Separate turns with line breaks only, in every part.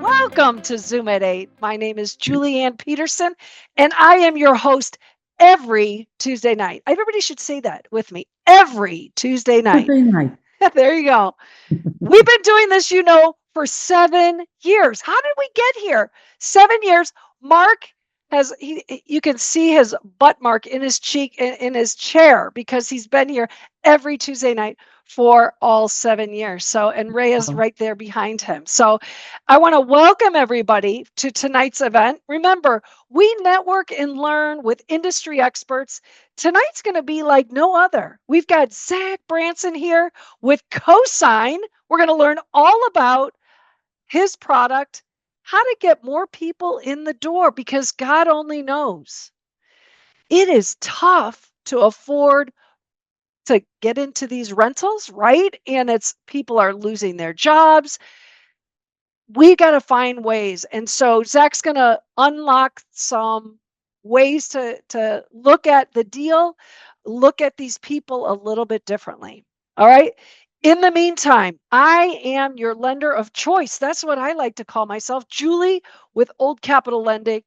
Welcome to Zoom at 8. My name is Julianne Peterson, and I am your host every Tuesday night. Everybody should say that with me. Every Tuesday night.
Every night.
There you go. We've been doing this, for 7 years. How did we get here? 7 years. Mark you can see his butt mark in his cheek in his chair because he's been here every Tuesday night for all 7 years. So, and Ray is right there behind him. So I want to welcome everybody to tonight's event. Remember, we network and learn with industry experts. Tonight's going to be like no other. We've got Zach Branson here with Cosign. We're going to learn all about his product, how to get more people in the door, because God only knows. It is tough to afford to get into these rentals, right? And people are losing their jobs. We got to find ways. And so Zach's going to unlock some ways to look at the deal, look at these people a little bit differently. All right. In the meantime, I am your lender of choice. That's what I like to call myself, Julie with Old Capital Lending.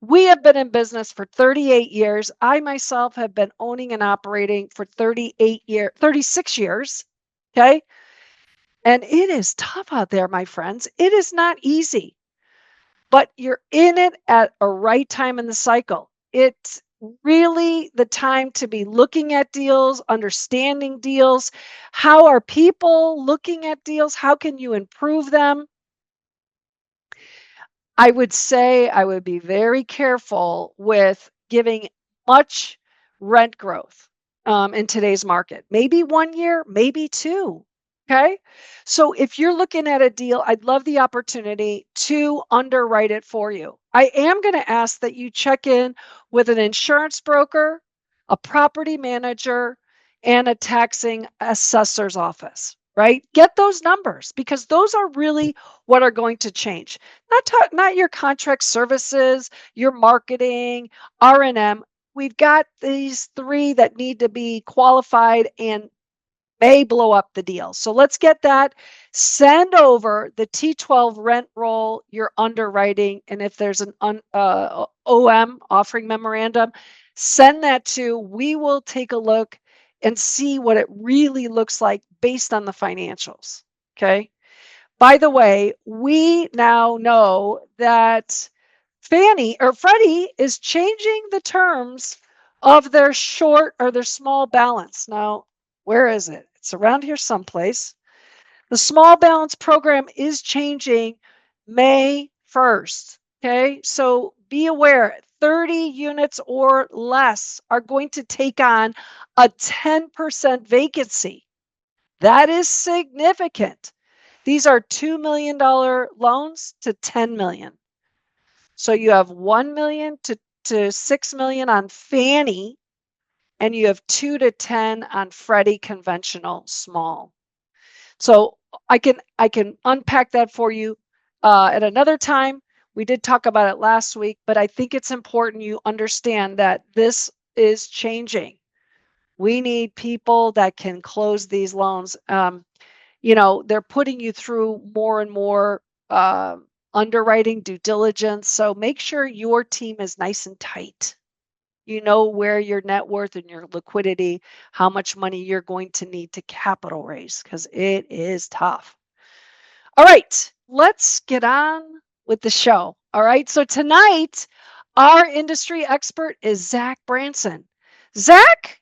We have been in business for 38 years. I myself have been owning and operating for 36 years. Okay. And it is tough out there, my friends. It is not easy, but you're in it at a right time in the cycle. It's really the time to be looking at deals, understanding deals. How are people looking at deals? How can you improve them? I would say I would be very careful with giving much rent growth in today's market. Maybe 1 year, maybe 2. Okay. So if you're looking at a deal, I'd love the opportunity to underwrite it for you. I am going to ask that you check in with an insurance broker, a property manager, and a taxing assessor's office, right? Get those numbers because those are really what are going to change. Not your contract services, your marketing, R&M. We've got these 3 that need to be qualified and may blow up the deal. So let's get that. Send over the T12 rent roll, your underwriting, and if there's an OM, offering memorandum, send that to. We will take a look and see what it really looks like based on the financials. Okay. By the way, we now know that Fannie or Freddie is changing the terms of their short or their small balance. Now, where is it? It's around here someplace. The small balance program is changing May 1st. Okay, so be aware 30 units or less are going to take on a 10% vacancy. That is significant. These are $2 million loans to 10 million. So you have 1 million to 6 million on Fannie, and you have 2 to 10 on Freddie conventional small. So I can unpack that for you at another time. We did talk about it last week, but I think it's important you understand that this is changing. We need people that can close these loans. They're putting you through more and more underwriting due diligence. So make sure your team is nice and tight. You know where your net worth and your liquidity, how much money you're going to need to capital raise, because it is tough. All right, let's get on with the show. All right, so tonight, our industry expert is Zach Branson. Zach,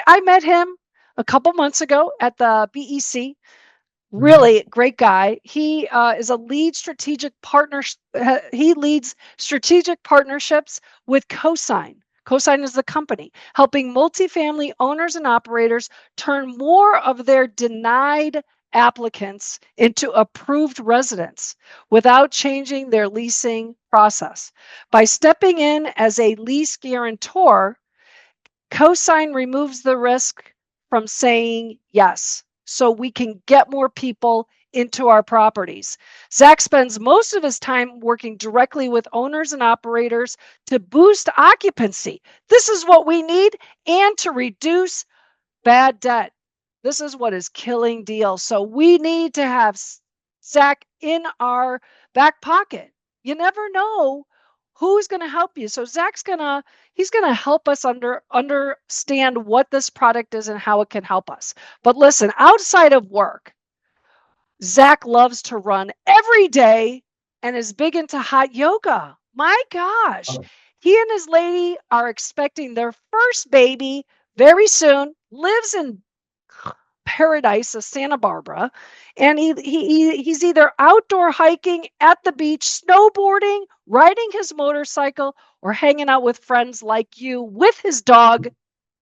I met him a couple months ago at the BEC. Really great guy. He is a lead strategic partner. He leads strategic partnerships with Cosign. Cosign is the company helping multifamily owners and operators turn more of their denied applicants into approved residents without changing their leasing process. By stepping in as a lease guarantor, Cosign removes the risk from saying yes, so we can get more people into our properties. Zach spends most of his time working directly with owners and operators to boost occupancy. This is what we need, and to reduce bad debt. This is what is killing deals. So we need to have Zach in our back pocket. You never know who's going to help you. So he's going to help us understand what this product is and how it can help us. But listen, outside of work, Zach loves to run every day and is big into hot yoga. My gosh. He and his lady are expecting their first baby very soon, lives in paradise of Santa Barbara, and he's either outdoor hiking at the beach, snowboarding, riding his motorcycle, or hanging out with friends like you with his dog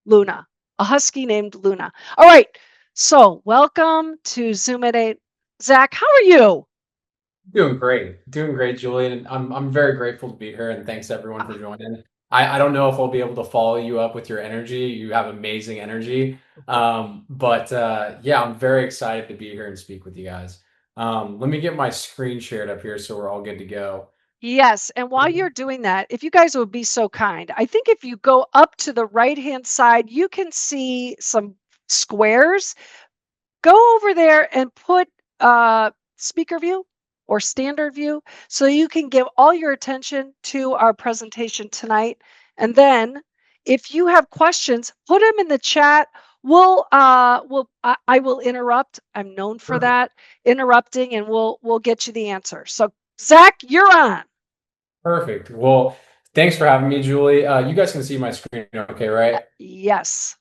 Luna, a husky named Luna. All right. So, welcome to Zoom at 8. Zach, how are you?
Doing great, Julian. I'm very grateful to be here, and thanks everyone for joining. I don't know if I'll be able to follow you up with your energy. You have amazing energy. But yeah, I'm very excited to be here and speak with you guys. Let me get my screen shared up here so we're all good to go.
Yes. And while you're doing that, if you guys would be so kind, I think if you go up to the right hand side, you can see some squares. Go over there and put speaker view or standard view so you can give all your attention to our presentation tonight. And then if you have questions, put them in the chat. I will interrupt. I'm known for
Perfect.
that, interrupting, and we'll get you the answer. So Zach, you're on.
Perfect. Well, thanks for having me, Julie. You guys can see my screen, okay, right?
Yes.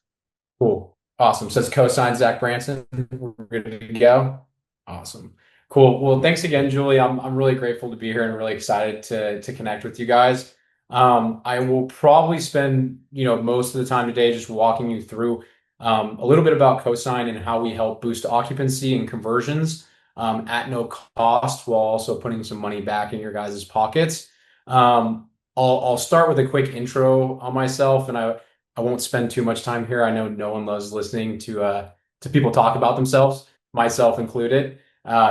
Cool. Awesome. Says cosign Zach Branson. We're good to go. Awesome. Cool. Well, thanks again, Julie. I'm really grateful to be here and really excited to connect with you guys. I will probably spend, most of the time today just walking you through a little bit about Cosign and how we help boost occupancy and conversions at no cost while also putting some money back in your guys' pockets. I'll start with a quick intro on myself, and I won't spend too much time here. I know no one loves listening to people talk about themselves, myself included.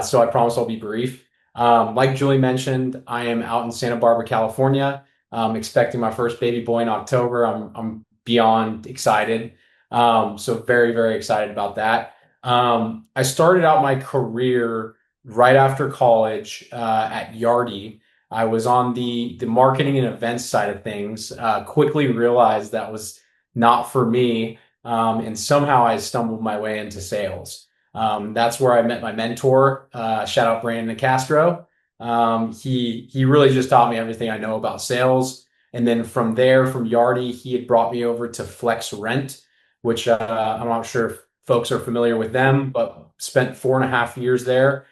So I promise I'll be brief. Like Julie mentioned, I am out in Santa Barbara, California. Expecting my first baby boy in October. I'm beyond excited. So very, very excited about that. I started out my career right after college at Yardi. I was on the marketing and events side of things. Quickly realized that was not for me. And somehow I stumbled my way into sales. That's where I met my mentor. Shout out Brandon Castro. He really just taught me everything I know about sales. And then from there, from Yardi, he had brought me over to Flex Rent, which I'm not sure if folks are familiar with them, but spent 4.5 years there.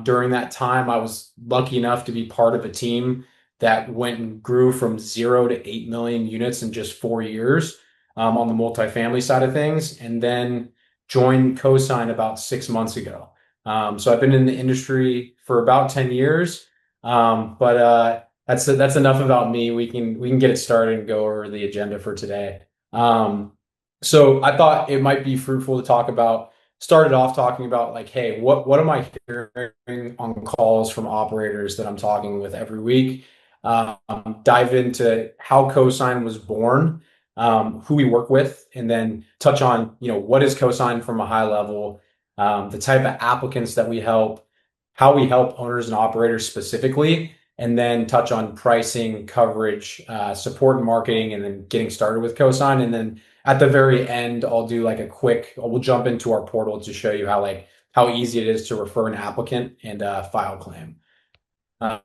During that time, I was lucky enough to be part of a team that went and grew from 0 to 8 million units in just 4 years on the multifamily side of things, and then joined Cosign about 6 months ago. So I've been in the industry for about 10 years. But that's enough about me. We can get it started and go over the agenda for today. So I thought it might be fruitful to talk about, started off talking about like, hey, what am I hearing on calls from operators that I'm talking with every week? Dive into how Cosign was born, who we work with, and then touch on, what is Cosign from a high level, the type of applicants that we help, how we help owners and operators specifically, and then touch on pricing, coverage, support and marketing, and then getting started with Cosign. And then at the very end, we'll jump into our portal to show you how easy it is to refer an applicant and file claim. Uh,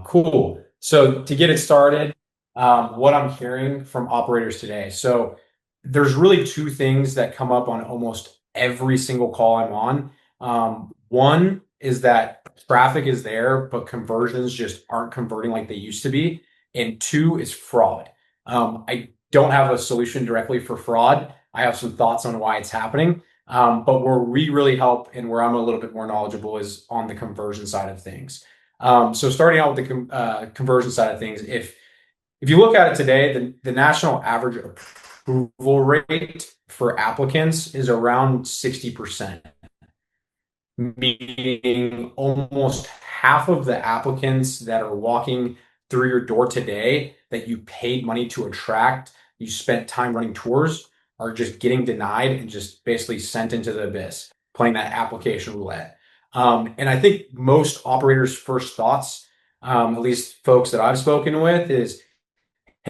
cool. So to get it started, what I'm hearing from operators today. So there's really two things that come up on almost every single call I'm on. One is that traffic is there, but conversions just aren't converting like they used to be. And two is fraud. I don't have a solution directly for fraud. I have some thoughts on why it's happening. But where we really help and where I'm a little bit more knowledgeable is on the conversion side of things. So starting out with the conversion side of things, if you look at it today, the national average approval rate for applicants is around 60%, meaning almost half of the applicants that are walking through your door today that you paid money to attract, you spent time running tours, are just getting denied and just basically sent into the abyss, playing that application roulette. And I think most operators' first thoughts, at least folks that I've spoken with, is,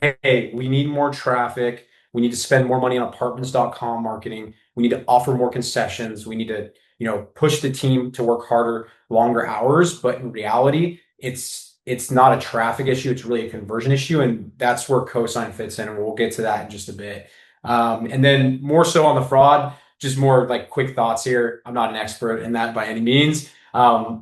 hey, we need more traffic. We need to spend more money on apartments.com marketing. We need to offer more concessions. We need to, push the team to work harder, longer hours. But in reality, it's not a traffic issue. It's really a conversion issue. And that's where Cosign fits in. And we'll get to that in just a bit. And then more so on the fraud, just more like quick thoughts here. I'm not an expert in that by any means.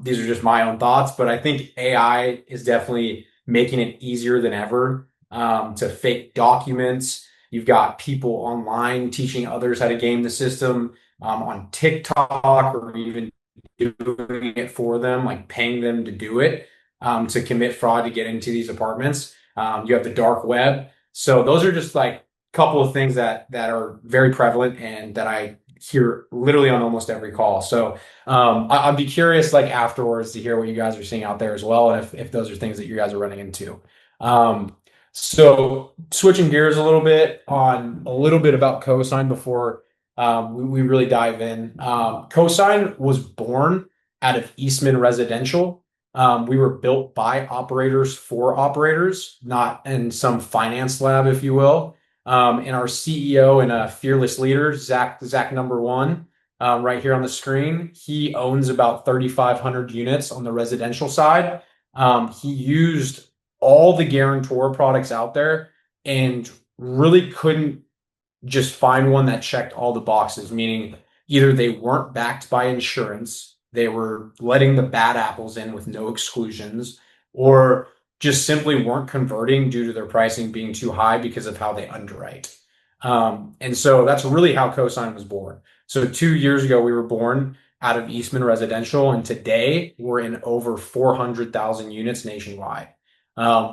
These are just my own thoughts, but I think AI is definitely making it easier than ever to fake documents. You've got people online teaching others how to game the system on TikTok, or even doing it for them, like paying them to do it to commit fraud to get into these apartments. You have the dark web. So those are just like a couple of things that are very prevalent and that I hear literally on almost every call. So I'd be curious, like afterwards, to hear what you guys are seeing out there as well, and if those are things that you guys are running into. Um, so switching gears a little bit on a little bit about Cosign before we really dive in. Cosign was born out of Eastman Residential. We were built by operators for operators, not in some finance lab, if you will. And our CEO and a fearless leader, Zach number one, right here on the screen, he owns about 3,500 units on the residential side. He used all the guarantor products out there and really couldn't just find one that checked all the boxes, meaning either they weren't backed by insurance, they were letting the bad apples in with no exclusions, or just simply weren't converting due to their pricing being too high because of how they underwrite. And so that's really how Cosign was born. So 2 years ago, we were born out of Eastman Residential, and today we're in over 400,000 units nationwide.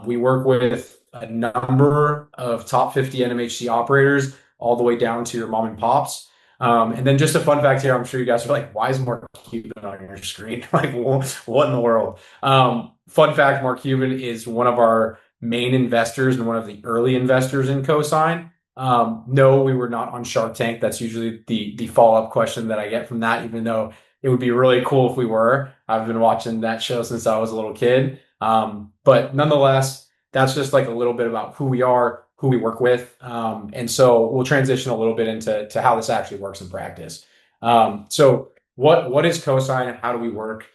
We work with a number of top 50 NMHC operators all the way down to your mom and pops. And then just a fun fact here, I'm sure you guys are like, why is Mark Cuban on your screen? Like, what in the world? Fun fact, Mark Cuban is one of our main investors and one of the early investors in Cosign. No, we were not on Shark Tank. That's usually the follow-up question that I get from that, even though it would be really cool if we were. I've been watching that show since I was a little kid. But nonetheless, that's just like a little bit about who we are, who we work with. And so we'll transition a little bit into how this actually works in practice. So what is Cosign and how do we work?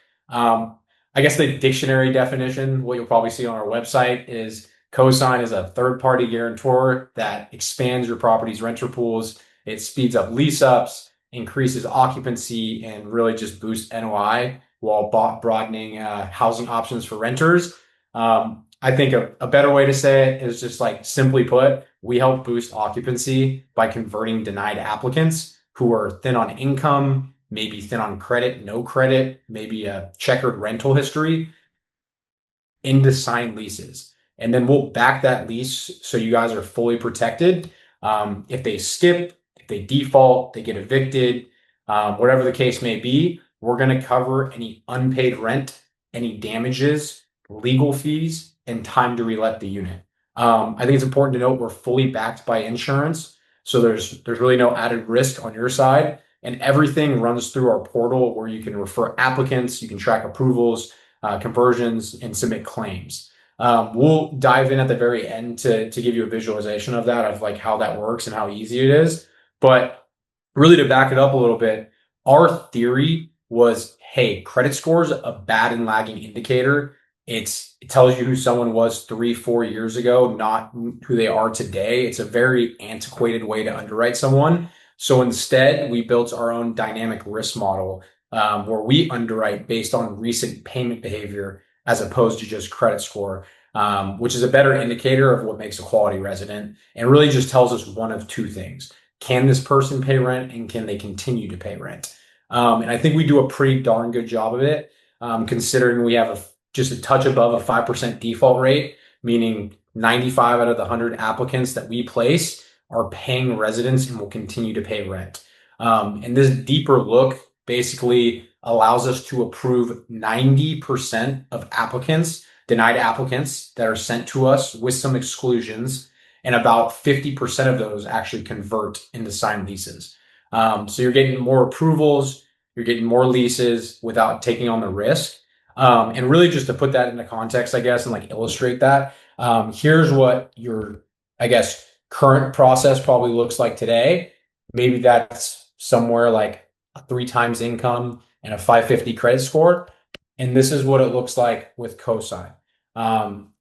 I guess the dictionary definition, what you'll probably see on our website, is Cosign is a third-party guarantor that expands your property's renter pools. It speeds up lease ups, increases occupancy, and really just boosts NOI while broadening housing options for renters. I think a better way to say it is just like simply put, we help boost occupancy by converting denied applicants who are thin on income, maybe thin on credit, no credit, maybe a checkered rental history, into signed leases. And then we'll back that lease so you guys are fully protected. If they skip, if they default, they get evicted, whatever the case may be, we're going to cover any unpaid rent, any damages, legal fees, and time to relet the unit. I think it's important to note we're fully backed by insurance, so there's really no added risk on your side, and everything runs through our portal where you can refer applicants, you can track approvals, conversions, and submit claims. We'll dive in at the very end to give you a visualization of that, of like how that works and how easy it is. But really, to back it up a little bit, our theory was, hey, credit score is a bad and lagging indicator. It tells you who someone was 3, 4 years ago, not who they are today. It's a very antiquated way to underwrite someone. So instead, we built our own dynamic risk model where we underwrite based on recent payment behavior as opposed to just credit score, which is a better indicator of what makes a quality resident and really just tells us one of two things. Can this person pay rent, and can they continue to pay rent? And I think we do a pretty darn good job of it, considering we have just a touch above a 5% default rate, meaning 95 out of the 100 applicants that we place are paying residents and will continue to pay rent. And this deeper look basically allows us to approve 90% of applicants, denied applicants that are sent to us with some exclusions. and about 50% of those actually convert into signed leases. So you're getting more approvals, you're getting more leases without taking on the risk. And really, just to put that into context, I guess, and like illustrate that, here's what your, I guess, current process probably looks like today. Maybe that's somewhere like a 3 times income and a 550 credit score. And this is what it looks like with Cosign.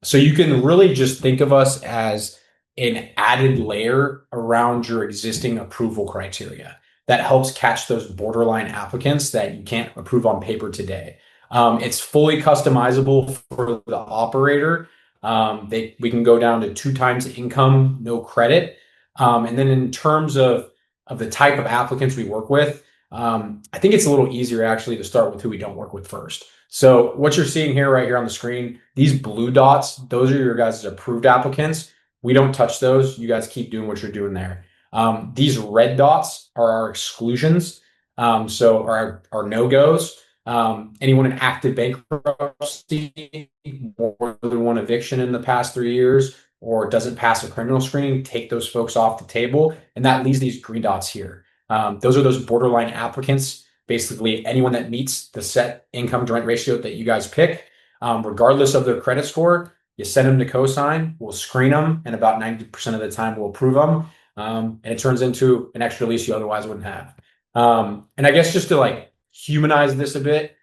So you can really just think of us as an added layer around your existing approval criteria that helps catch those borderline applicants that you can't approve on paper today. It's fully customizable for the operator. We can go down to 2 times income, no credit. And then in terms of the type of applicants we work with, I think it's a little easier actually to start with who we don't work with first. So what you're seeing here right here on the screen, these blue dots, those are your guys' approved applicants. We don't touch those. You guys keep doing what you're doing there. These red dots are our exclusions. So our no-goes. Anyone in active bankruptcy, more than one eviction in the past 3 years, or doesn't pass a criminal screening, take those folks off the table. And that leaves these green dots here. Those are those borderline applicants. Basically, anyone that meets the set income to rent ratio that you guys pick, regardless of their credit score, you send them to Cosign. We'll screen them, and about 90% of the time, we'll approve them. And it turns into an extra lease you otherwise wouldn't have. And I guess just to like humanize this a bit,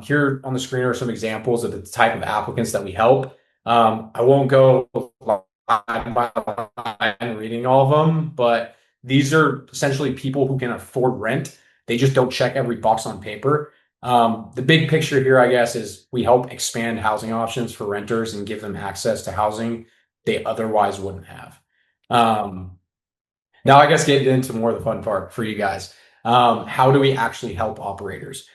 here on the screen are some examples of the type of applicants that we help. I won't go line by line reading all of them, but these are essentially people who can afford rent. They just don't check every box on paper. The big picture here, I guess, is we help expand housing options for renters and give them access to housing they otherwise wouldn't have. Now, I guess getting into more of the fun part for you guys. How do we actually help operators?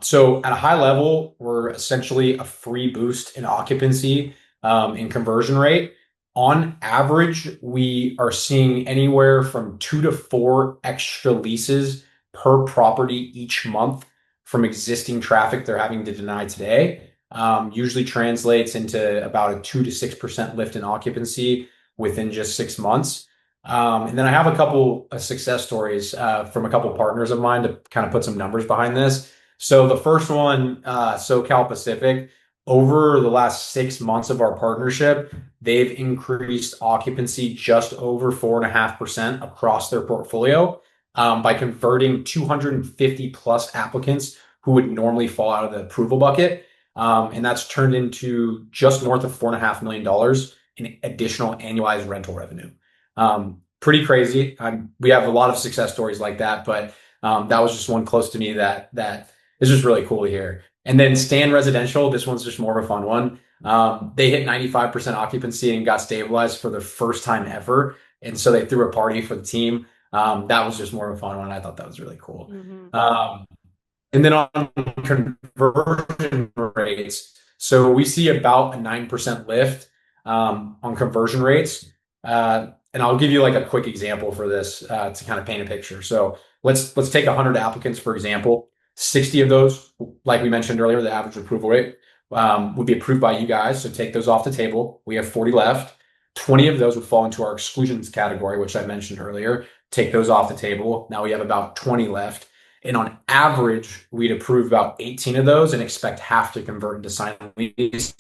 So at a high level, we're essentially a free boost in occupancy in conversion rate. On average, we are seeing anywhere from 2 to 4 extra leases per property each month from existing traffic they're having to deny today. Usually translates into about a 2 to 6% lift in occupancy within just 6 months. And then I have a couple of success stories from a couple partners of mine to kind of put some numbers behind this. So the first one, SoCal Pacific, over the last 6 months of our partnership, they've increased occupancy just over 4.5% across their portfolio by converting 250 plus applicants who would normally fall out of the approval bucket. And that's turned into just north of $4.5 million in additional annualized rental revenue. Pretty crazy. We have a lot of success stories like that, but that was just one close to me that is just really cool to hear. And then Stan Residential, this one's just more of a fun one. They hit 95% occupancy and got stabilized for the first time ever. And so they threw a party for the team. That was just more of a fun one. I thought that was really cool. And then on conversion rates, so we see about a 9% lift on conversion rates. And I'll give you like a quick example for this to kind of paint a picture. So let's take 100 applicants, for example. 60 of those, like we mentioned earlier, the average approval rate would be approved by you guys. So take those off the table. We have 40 left. 20 of those would fall into our exclusions category, which I mentioned earlier. Take those off the table. Now we have about 20 left. And on average, we'd approve about 18 of those and expect half to convert into signed leases.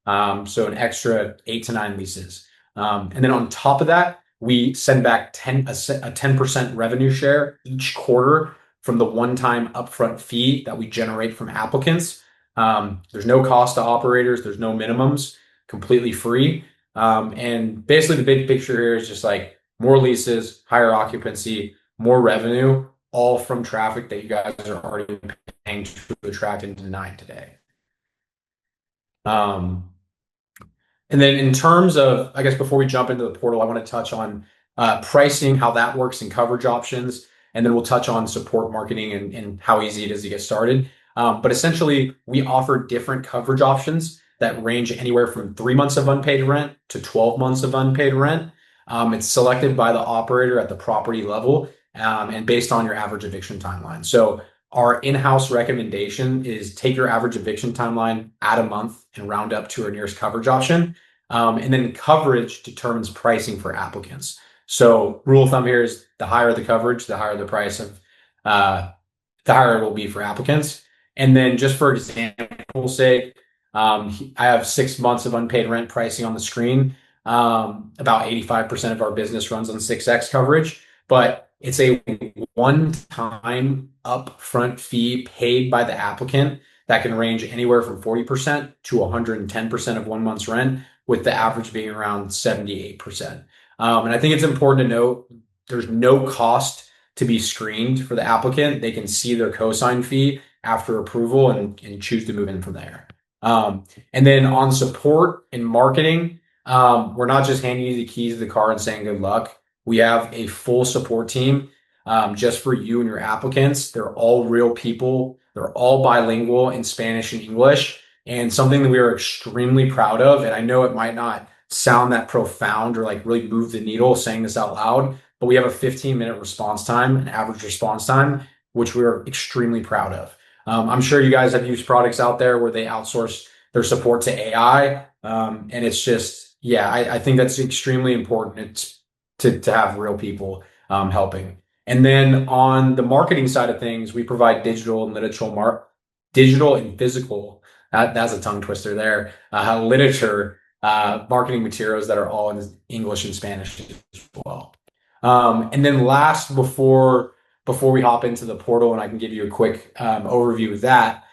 So an extra 8 to 9 leases. And then on top of that, we send back a 10% revenue share each quarter from the one-time upfront fee that we generate from applicants. There's no cost to operators. There's no minimums, completely free. And basically the big picture here is just like more leases, higher occupancy, more revenue, all from traffic that you guys are already paying to attract and deny today. And then in terms of, I guess before we jump into the portal, I want to touch on pricing, how that works, and coverage options. And then we'll touch on support marketing and how easy it is to get started. But essentially, we offer different coverage options that range anywhere from 3 months of unpaid rent to 12 months of unpaid rent. It's selected by the operator at the property level and based on your average eviction timeline. So our in-house recommendation is take your average eviction timeline, add a month, and round up to our nearest coverage option. And then coverage determines pricing for applicants. So rule of thumb here is the higher the coverage, the higher the price of uh, the higher it will be for applicants. And then just for example's sake, I have 6 months of unpaid rent pricing on the screen. About 85% of our business runs on 6X coverage, but it's a one-time upfront fee paid by the applicant that can range anywhere from 40% to 110% of 1 month's rent, with the average being around 78%. And I think it's important to note there's no cost to be screened for the applicant. They can see their cosign fee after approval and choose to move in from there. And then on support and marketing, we're not just handing you the keys of the car and saying good luck. We have a full support team just for you and your applicants. They're all real people. They're all bilingual in Spanish and English, and something that we are extremely proud of. And I know it might not sound that profound or like really move the needle saying this out loud, but we have a 15-minute response time, an average response time, which we are extremely proud of. I'm sure you guys have used products out there where they outsource their support to AI. And it's just, yeah, I think that's extremely important. It's to have real people helping. And then on the marketing side of things, we provide digital and physical. That's a tongue twister there. Literature, marketing materials that are all in English and Spanish as well. And then last, before we hop into the portal, and I can give you a quick overview of that.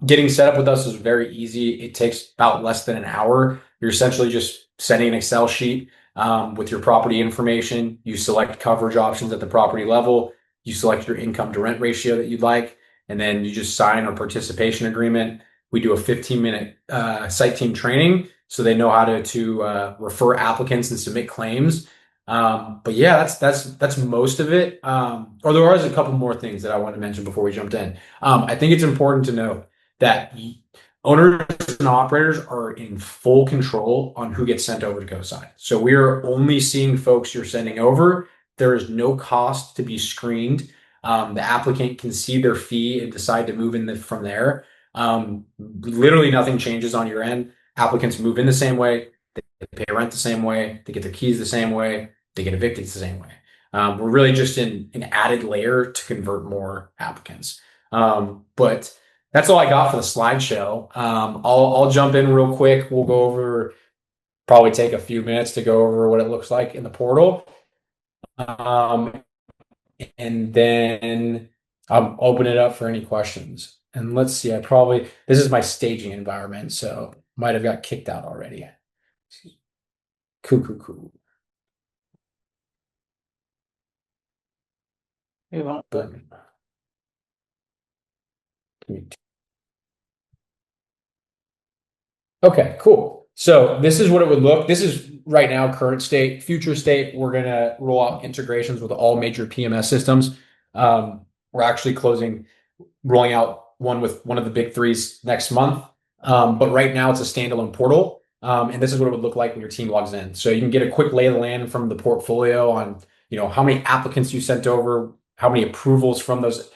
Getting set up with us is very easy. It takes about less than an hour. You're essentially just sending an Excel sheet with your property information. You select coverage options at the property level. You select your income to rent ratio that you'd like, and then you just sign a participation agreement. We do a 15-minute site team training so they know how to refer applicants and submit claims. But yeah, that's most of it. Or there was a couple more things that I want to mention before we jumped in. I think it's important to note that owners and operators are in full control on who gets sent over to Cosign. So we are only seeing folks you're sending over. There is no cost to be screened. The applicant can see their fee and decide to move in from there. Literally nothing changes on your end. Applicants move in the same way. They pay rent the same way. They get their keys the same way. They get evicted the same way. We're really just in an added layer to convert more applicants. But that's all I got for the slideshow. I'll jump in real quick. We'll go over, probably take a few minutes to go over what it looks like in the portal. And then I'll open it up for any questions. And let's see, this is my staging environment, so might have got kicked out already. Cool. Boom. Okay, cool. So this is what it would look. This is right now current state. Future state, we're going to roll out integrations with all major PMS systems. We're actually rolling out one with one of the big threes next month. But right now it's a standalone portal. And this is what it would look like when your team logs in. So you can get a quick lay of the land from the portfolio on, how many applicants you sent over, how many approvals from those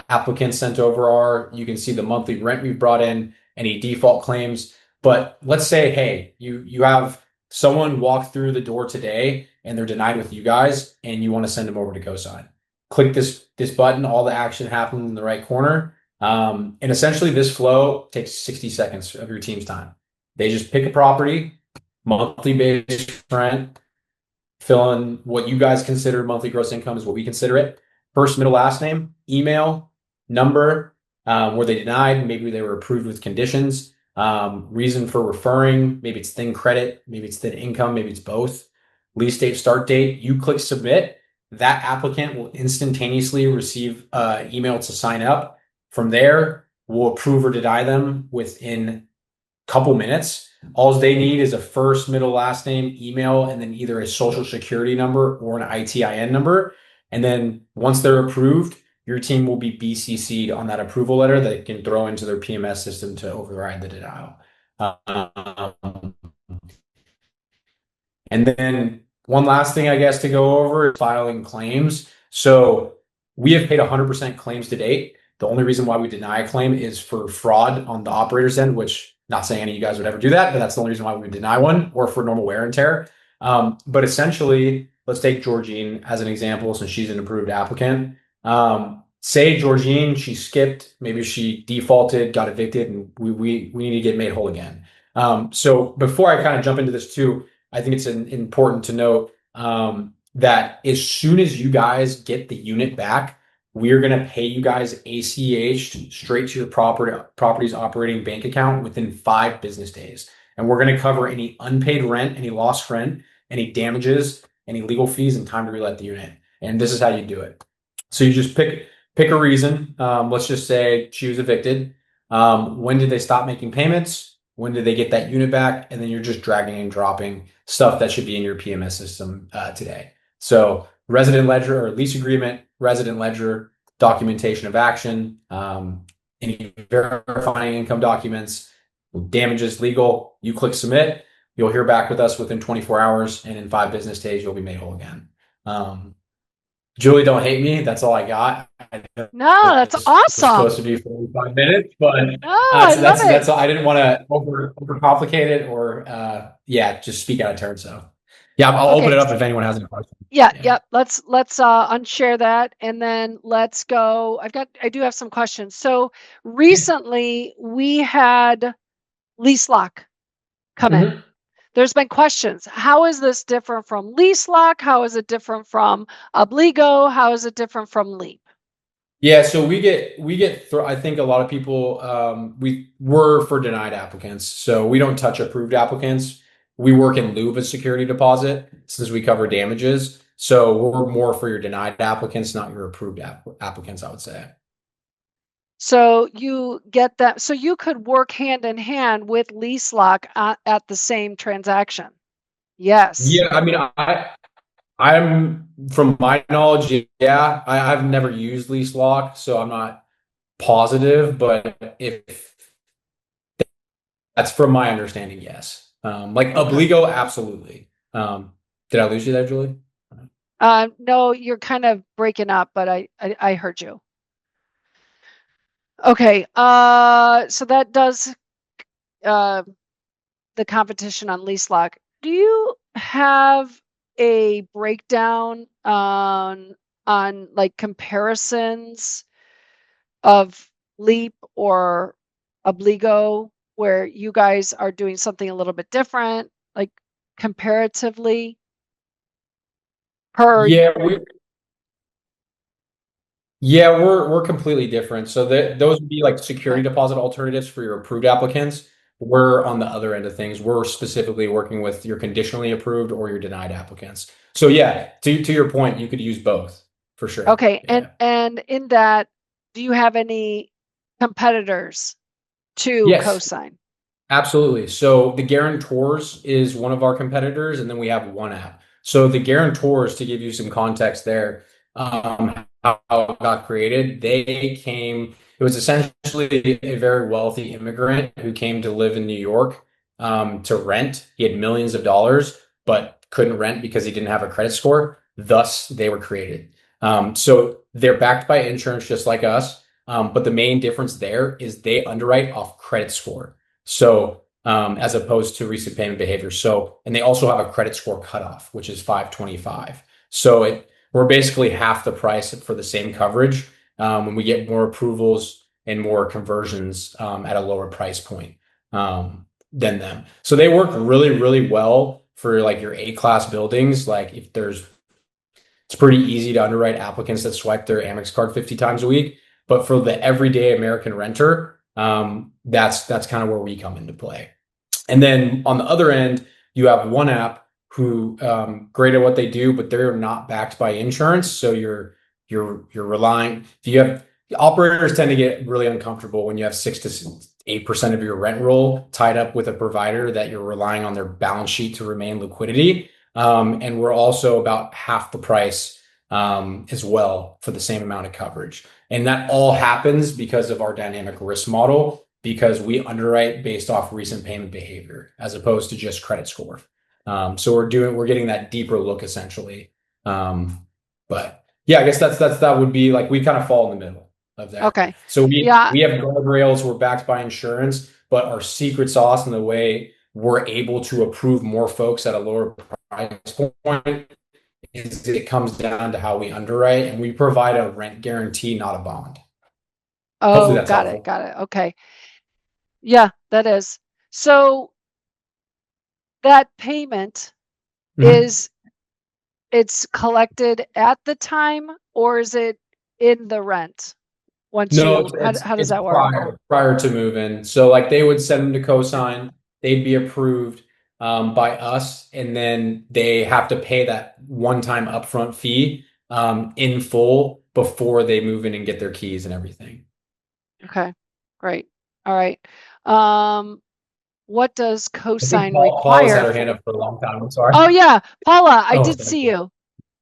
applicants sent over are. You can see the monthly rent we've brought in, any default claims. But let's say, hey, you have someone walk through the door today and they're denied with you guys, and you want to send them over to Cosign. Click this button, all the action happens in the right corner. And essentially this flow takes 60 seconds of your team's time. They just pick a property, monthly base rent, fill in what you guys consider monthly gross income is what we consider it. First, middle, last name, email, number, were they denied? Maybe they were approved with conditions. Reason for referring, maybe it's thin credit, maybe it's thin income, maybe it's both. Lease date, start date, you click submit. That applicant will instantaneously receive email to sign up. From there, we'll approve or deny them within a couple minutes. All they need is a first, middle, last name, email, and then either a social security number or an ITIN number. And then once they're approved, your team will be BCC'd on that approval letter that they can throw into their PMS system to override the denial. And then one last thing, I guess, to go over is filing claims. So we have paid 100% claims to date. The only reason why we deny a claim is for fraud on the operator's end, which Not saying any of you guys would ever do that, but that's the only reason why we would deny one, or for normal wear and tear. But essentially, let's take Georgine as an example, since she's an approved applicant. Say Georgine, she skipped, maybe she defaulted, got evicted, and we need to get made whole again. So before I kind of jump into this too, I think it's important to note that as soon as you guys get the unit back, we're going to pay you guys ACH straight to your property's operating bank account within 5 business days. And we're going to cover any unpaid rent, any lost rent, any damages, any legal fees, and time to relet the unit. And this is how you do it. So you just pick a reason. Let's just say she was evicted. When did they stop making payments? When did they get that unit back? And then you're just dragging and dropping stuff that should be in your PMS system today. So resident ledger or lease agreement, resident ledger, documentation of action, any verifying income documents, damages, legal. You click submit. You'll hear back with us within 24 hours, and in 5 business days, you'll be made whole again. Julie, don't hate me. That's all I got.
No, that's
It's supposed
awesome.
to be 45 minutes, but
Oh, I love it.
that's all. I didn't want to overcomplicate it, or just speak out of turn. So yeah, I'll open
Okay.
it up if anyone has any questions.
Yeah,
Yeah.
yep. Let's unshare that, and then let's go. I do have some questions. So recently we had lease lock come in.
Mhm.
There's been questions. How is this different from lease lock? How is it different from obligo? How is it different from leap?
Yeah, so I think a lot of people we were for denied applicants. So we don't touch approved applicants. We work in lieu of a security deposit since we cover damages. So we're more for your denied applicants, not your approved applicants, I would say.
So you get that. So you could work hand in hand with lease lock at the same transaction. Yes.
Yeah, I mean, I'm from my knowledge, yeah, I've never used lease lock, so I'm not positive, but if that's from my understanding, yes. Like
Okay.
obligo, absolutely. Did I lose you there, Julie?
No, you're kind of breaking up, but I heard you. Okay. So that does uh, the competition on lease lock. Do you have a breakdown on like comparisons of leap or obligo where you guys are doing something a little bit different, like comparatively per?
Yeah, we're completely different. So those would be like security
Okay.
deposit alternatives for your approved applicants. We're on the other end of things. We're specifically working with your conditionally approved or your denied applicants. So yeah, to your point, you could use both for sure.
Okay.
Yeah.
And in that, do you have any competitors to
Yes.
Cosign?
Absolutely. So the guarantors is one of our competitors, and then we have one app. So the guarantors, to give you some context there, how it got created, it was essentially a very wealthy immigrant who came to live in New York to rent. He had millions of dollars, but couldn't rent because he didn't have a credit score. Thus, they were created. So they're backed by insurance just like us. But the main difference there is they underwrite off credit score. So, as opposed to recent payment behavior. So, and they also have a credit score cutoff, which is 525. So we're basically half the price for the same coverage when we get more approvals and more conversions at a lower price point than them. So they work really, really well for like your A-class buildings. Like it's pretty easy to underwrite applicants that swipe their Amex card 50 times a week. But for the everyday American renter, that's kind of where we come into play. And then on the other end, you have one app who great at what they do, but they're not backed by insurance. So you're relying. If you have operators tend to get really uncomfortable when you have 6 to 8% of your rent roll tied up with a provider that you're relying on their balance sheet to remain liquidity. And we're also about half the price as well for the same amount of coverage. And that all happens because of our dynamic risk model, because we underwrite based off recent payment behavior as opposed to just credit score. So we're getting that deeper look essentially. But yeah, I guess that would be like we kind of fall in the middle of there.
Okay.
So
Yeah.
we have guardrails. We're backed by insurance, but our secret sauce and the way we're able to approve more folks at a lower price point is it comes down to how we underwrite, and we provide a rent guarantee, not a bond. Hopefully
Oh,
that's
got it.
helpful.
Got it. Okay. Yeah, that is. So that payment
Mhm.
is it's collected at the time, or is it in the rent once
No,
you how does
it's
that work?
prior to move-in. So like they would send them to Cosign, they'd be approved by us, and then they have to pay that one-time upfront fee in full before they move in and get their keys and everything.
Okay. Great. All right. Um, what does
I think
cosign
Paula's had
require
her hand
for?
up for a long time. I'm sorry.
Oh yeah, Paula, I
Oh,
did
sorry.
see you.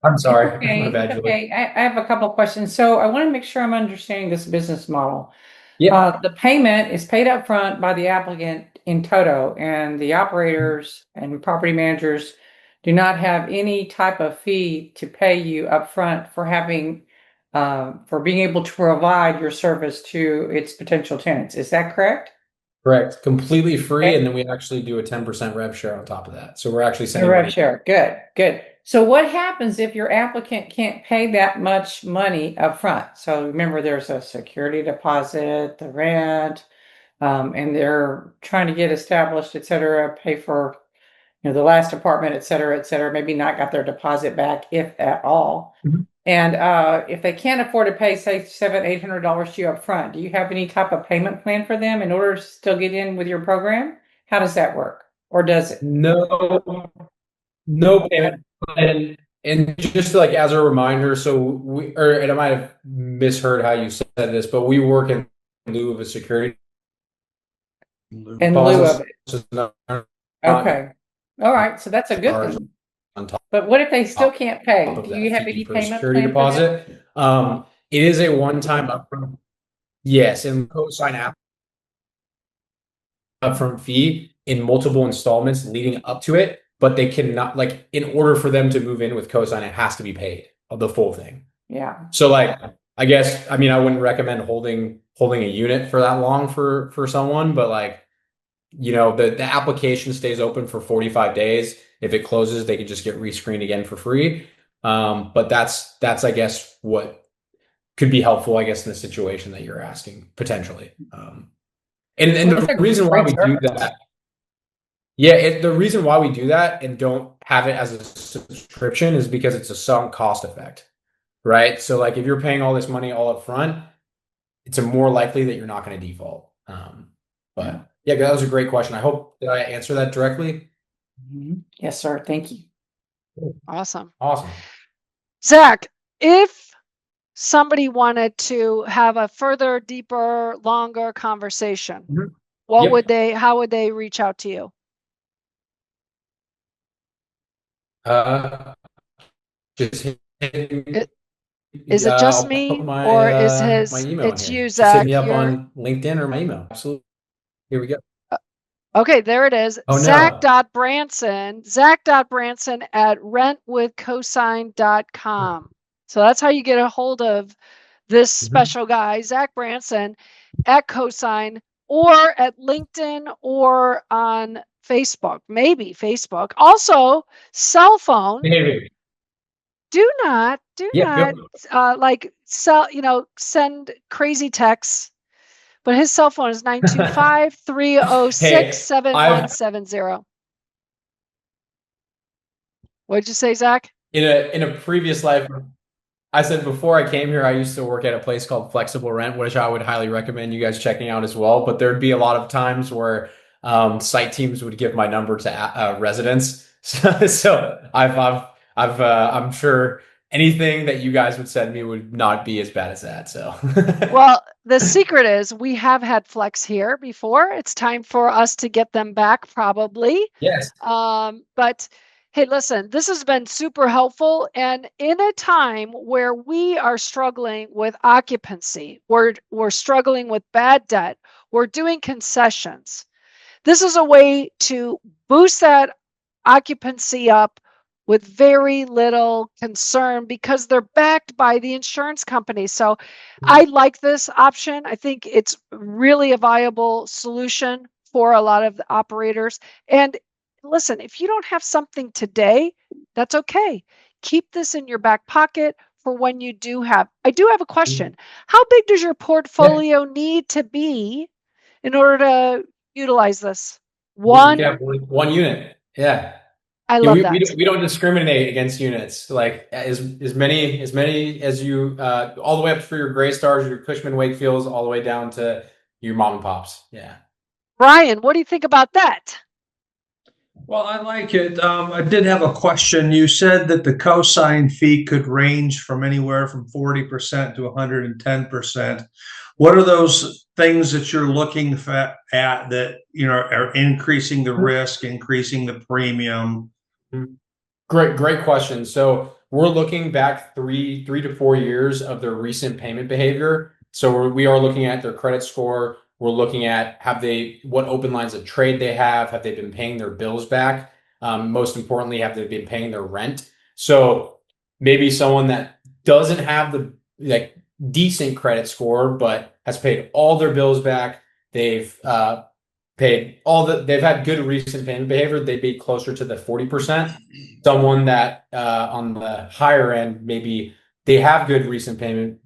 I'm
It's
sorry. My
okay. It's
bad, Julie.
okay. I have a couple questions. So I want to make sure I'm understanding this business model.
Yeah,
The payment is paid up front by the applicant in toto, and the operators and property managers do not have any type of fee to pay you up front for having for being able to provide your service to its potential tenants. Is that correct?
correct. Completely free, and
Okay.
then we actually do a 10% rev share on top of that. So we're actually
Your
sending
rev
money.
share. Good, good. So what happens if your applicant can't pay that much money up front? So remember, there's a security deposit, the rent, and they're trying to get established, et cetera, pay for, the last apartment, et cetera, maybe not got their deposit back, if at all.
Mhm.
And if they can't afford to pay, say, $700-800 to you up front, do you have any type of payment plan for them in order to still get in with your program? How does that work? Or does it?
No, no payment plan. And just like as a reminder, so and I might have misheard how you said this, but we work in lieu of a security
In lieu of
deposit.
it.
So it's not
Okay. All right. So that's a good
charged
thing.
on top
But what if they still can't pay?
of
Do you
that
have
fee
any
for the
payment
security
plan for them?
deposit. It is a one-time upfront. Yes, and co-sign upfront fee in multiple installments leading up to it, but they cannot, like, in order for them to move in with cosign, it has to be paid of the full thing.
Yeah.
So like, I guess, I mean, I wouldn't recommend holding a unit for that long for someone, but like, the application stays open for 45 days. If it closes, they can just get rescreened again for free. But that's I guess what could be helpful, I guess, in the situation that you're asking potentially. And
Well, that's
the
a
reason why
great
we do
service.
that, yeah, the reason why we do that and don't have it as a subscription is because it's a sunk cost effect, right? So like if you're paying all this money all up front, it's a more likely that you're not going to default.
Yeah.
But yeah, that was a great question. I hope that I answer that directly.
Yes, sir. Thank you.
Awesome.
Awesome.
Zach, if somebody wanted to have a further, deeper, longer conversation,
Mhm.
what would
Yep.
how would they reach out to you?
Uh, just hit
It,
me.
is it just
I'll put
me, or is
my
his
email in
it's
here.
you,
Just hit
Zach?
me up
You're
on LinkedIn or my email. Absolutely. Here we go.
okay, there it is.
Oh no.
Zach.Branson at rentwithcosign.com. So that's how you get a hold of this
Mhm.
special guy, Zach Branson at Cosign, or at LinkedIn, or on Facebook, maybe Facebook. Also, cell phone.
Maybe.
Do
Yeah,
not
go.
send crazy texts, but his cell phone is 925 306
Hey, I've
7170. What'd you say, Zach?
in a previous life, I said before I came here, I used to work at a place called Flexible Rent, which I would highly recommend you guys checking out as well. But there'd be a lot of times where site teams would give my number to residents. So I'm sure anything that you guys would send me would not be as bad as that. So
Well, the secret is we have had Flex here before. It's time for us to get them back, probably.
yes.
But hey, listen, this has been super helpful. And in a time where we are struggling with occupancy, we're struggling with bad debt, we're doing concessions. This is a way to boost that occupancy up with very little concern because they're backed by the insurance company. So I like this option. I think it's really a viable solution for a lot of the operators. And listen, if you don't have something today, that's okay. Keep this in your back pocket for when you do have. I do have a question. How big does your portfolio need to be in order to utilize this?
We can
One.
have one unit. Yeah.
I
Yeah,
love that.
we don't discriminate against units. Like as many as you all the way up for your Gray Stars, your Cushman Wakefields, all the way down to your mom and pops. Yeah.
Brian, what do you think about that?
Well, I like it. I did have a question. You said that the cosign fee could range from anywhere from 40% to 110%. What are those things that you're looking at that, are increasing the risk, increasing the premium?
Great question. So we're looking back three to 4 years of their recent payment behavior. So we are looking at their credit score. We're looking at what open lines of trade they have they been paying their bills back? Most importantly, have they been paying their rent? So maybe someone that doesn't have the decent credit score, but has paid all their bills back. They've they've had good recent payment behavior. They'd be closer to the 40%. Someone that on the higher end, maybe they have good recent payment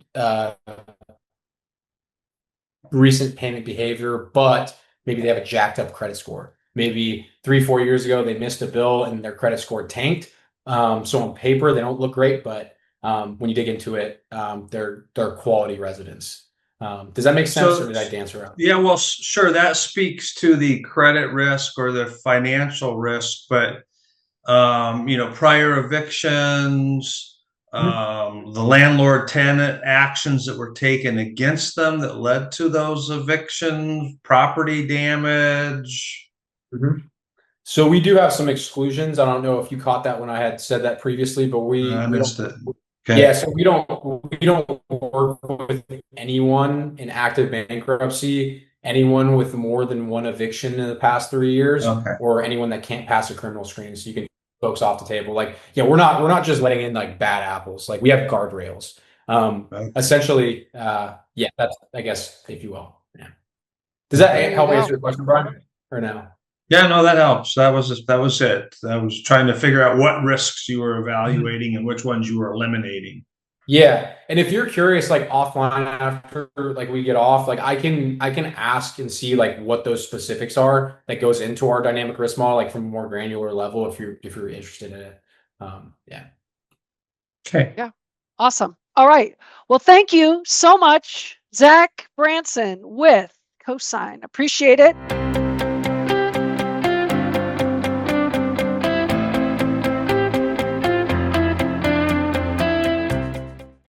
behavior, but maybe they have a jacked up credit score. Maybe 3-4 years ago they missed a bill and their credit score tanked. So on paper they don't look great, but when you dig into it, they're quality residents. Does that make sense, or did I dance around?
Yeah, well, sure. That speaks to the credit risk or the financial risk, but prior evictions, the landlord tenant actions that were taken against them that led to those evictions, property damage.
So we do have some exclusions. I don't know if you caught that when I had said that previously, but
I missed it.
Okay. Yeah, so we don't work with anyone in active bankruptcy, anyone with more than one eviction in the past 3 years,
Okay.
or anyone that can't pass a criminal screen. So you can folks off the table. We're not just letting in bad apples. We have guardrails.
Okay.
Essentially, that's, I guess, if you will. Yeah. Does that help answer your question, Brian? Or no?
Yeah, no, that helps. That was it. I was trying to figure out what risks you were evaluating and which ones you were eliminating.
Yeah, and if you're curious, offline after we get off, I can ask and see what those specifics are that goes into our dynamic risk model, from a more granular level, if you're interested in it. Yeah.
Okay.
Yeah. Awesome. All right. Well, thank you so much, Zach Branson with Cosign. Appreciate it.